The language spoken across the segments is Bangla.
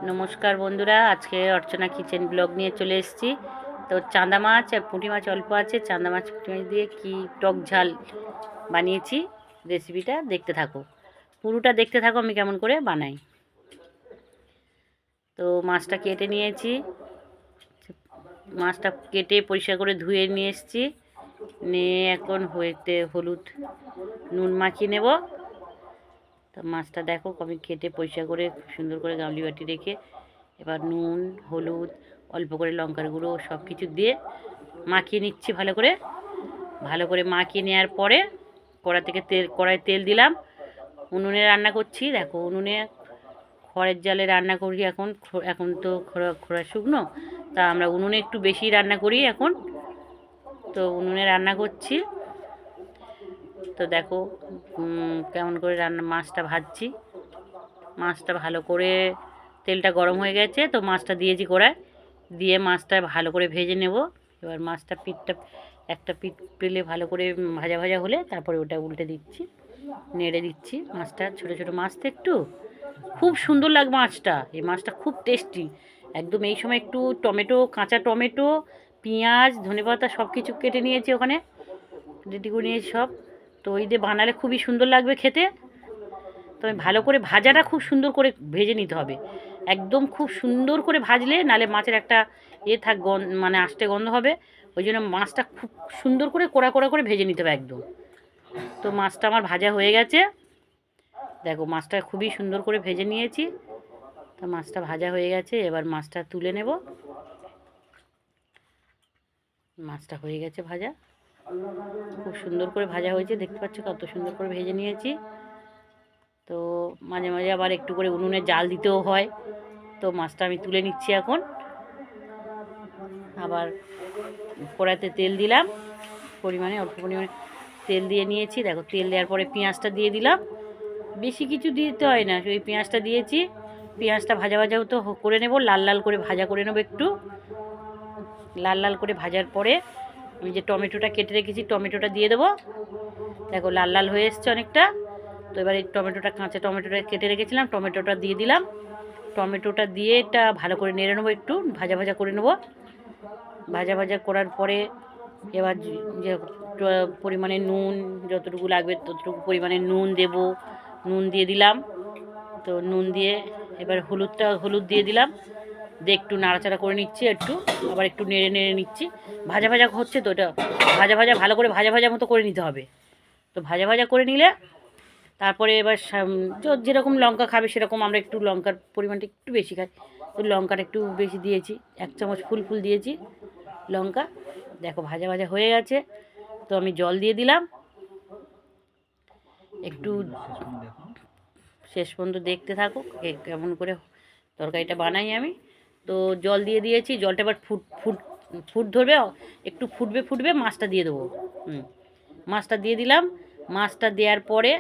নমস্কার বন্ধুরা, আজকে অর্চনা কিচেন ব্লগ নিয়ে চলে এসেছি। তো চাঁদা মাছ আর পুঁটি মাছ অল্প আছে, চাঁদা মাছ পুঁটি মাছ দিয়ে কি টক ঝাল বানিয়েছি। রেসিপিটা দেখতে থাকো, পুরোটা দেখতে থাকো আমি কেমন করে বানাই। তো মাছটা কেটে নিয়েছি, মাছটা কেটে পরিষ্কার করে ধুয়ে নিয়ে এসেছি। নিয়ে এখন হলুদ নুন মাখিয়ে নেব। তো মাছটা দেখো আমি কেটে পরিষ্কার করে সুন্দর করে গামলি বাটি রেখে এবার নুন হলুদ অল্প করে লঙ্কার গুঁড়ো সব কিছু দিয়ে মাখিয়ে নিচ্ছি। ভালো করে মাখিয়ে নেওয়ার পরে কড়াই তেল দিলাম। উনুনে রান্না করছি, দেখো উনুনে খড়ের জালে রান্না করি। এখন তো খোড়া শুকনো, তা আমরা উনুনে একটু বেশি রান্না করি এখন। তো উনুনে রান্না করছি। তো দেখো কেমন করে মাছটা ভাজছি। মাছটা ভালো করে তেলটা গরম হয়ে গেছে, তো মাছটা দিয়েছি কড়ায়, দিয়ে মাছটা ভালো করে ভেজে নেব। এবার মাছটা একটা পিঠ পেলে ভালো করে ভাজা ভাজা হলে তারপরে ওটা উল্টে দিচ্ছি, নেড়ে দিচ্ছি। মাছটা ছোটো ছোটো মাছ তো একটু খুব সুন্দর লাগবে মাছটা। এই মাছটা খুব টেস্টি একদম। এই সময় একটু কাঁচা টমেটো পেঁয়াজ ধনেপাতা সব কিছু কেটে নিয়েছি, ওখানে রেডি করে নিয়েছি সব। তো ওই দিয়ে বানালে খুবই সুন্দর লাগবে খেতে। তবে ভালো করে ভাজাটা খুব সুন্দর করে ভেজে নিতে হবে, একদম খুব সুন্দর করে ভাজলে নালে মাছের একটা মানে আষ্টে গন্ধ হবে। ওই জন্য মাছটা খুব সুন্দর করে কড়া কড়া করে ভেজে নিতে হবে একদম। তো মাছটা আমার ভাজা হয়ে গেছে, দেখো মাছটা খুবই সুন্দর করে ভেজে নিয়েছি। তো মাছটা ভাজা হয়ে গেছে, এবার মাছটা তুলে নেব। মাছটা হয়ে গেছে ভাজা, খুব সুন্দর করে ভাজা হয়েছে, দেখতে পাচ্ছ কত সুন্দর করে ভেজে নিয়েছি। তো মাঝে মাঝে আবার একটু করে উনুনে জাল দিতেও হয়। তো মাছটা আমি তুলে নিচ্ছি এখন। আবার কড়াইতে তেল দিলাম, অল্প পরিমাণে তেল দিয়ে নিয়েছি। দেখো তেল দেওয়ার পরে পেঁয়াজটা দিয়ে দিলাম, বেশি কিছু দিতে হয় না, ওই পেঁয়াজটা দিয়েছি। পেঁয়াজটা ভাজা তো করে নেব, লাল লাল করে ভাজা করে নেব। একটু লাল লাল করে ভাজার পরে আমি যে টমেটোটা কেটে রেখেছি টমেটোটা দিয়ে দেবো। দেখো লাল লাল হয়ে এসছে অনেকটা। তো এবার এই কাঁচা টমেটোটা কেটে রেখেছিলাম, টমেটোটা দিয়ে দিলাম। টমেটোটা দিয়ে এটা ভালো করে নেড়ে নেবো, একটু ভাজা ভাজা করে নেবো। ভাজা ভাজা করার পরে এবার যে পরিমাণে নুন যতটুকু লাগবে ততটুকু পরিমাণে নুন দেব, নুন দিয়ে দিলাম। তো নুন দিয়ে এবার হলুদ দিয়ে দিলাম, দিয়ে একটু নাড়াচাড়া করে নিচ্ছি, আবার একটু নেড়ে নেড়ে নিচ্ছি। ভাজা ভাজা হচ্ছে তো, এটা ভালো করে ভাজা মতো করে নিতে হবে। তো ভাজা করে নিলে তারপরে এবার যেরকম লঙ্কা খাবে সেরকম, আমরা একটু লঙ্কার পরিমাণটা একটু বেশি খাই, তো লঙ্কাটা একটু বেশি দিয়েছি, 1 চামচ ফুল দিয়েছি লঙ্কা। দেখো ভাজা হয়ে গেছে, তো আমি জল দিয়ে দিলাম। একটু শেষ পর্যন্ত দেখতে থাকো কেমন করে তরকারিটা বানাই আমি। তো জল দিয়ে দিয়েছি, জলটা এবার ফুট ধরবে, একটু ফুটবে মাছটা দিয়ে দেবো। মাছটা দিয়ে দিলাম। মাছটা দেওয়ার পরে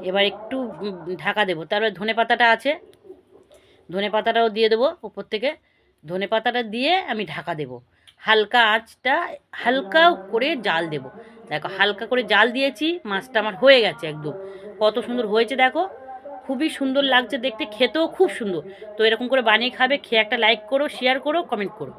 এবার একটু ঢাকা দেবো। তারপরে ধনেপাতাটা আছে, ধনেপাতাটাও দিয়ে দেবো উপর থেকে। ধনেপাতাটা দিয়ে আমি ঢাকা দেবো, হালকা করে জাল দেবো। দেখো হালকা করে জাল দিয়েছি, মাছটা আমার হয়ে গেছে একদম। কত সুন্দর হয়েছে দেখো, খুবই সুন্দর লাগছে দেখতে, খেতেও খুব সুন্দর। তো এরকম করে বানিয়ে খাবে, খেয়ে একটা লাইক করো, শেয়ার করো, কমেন্ট করো।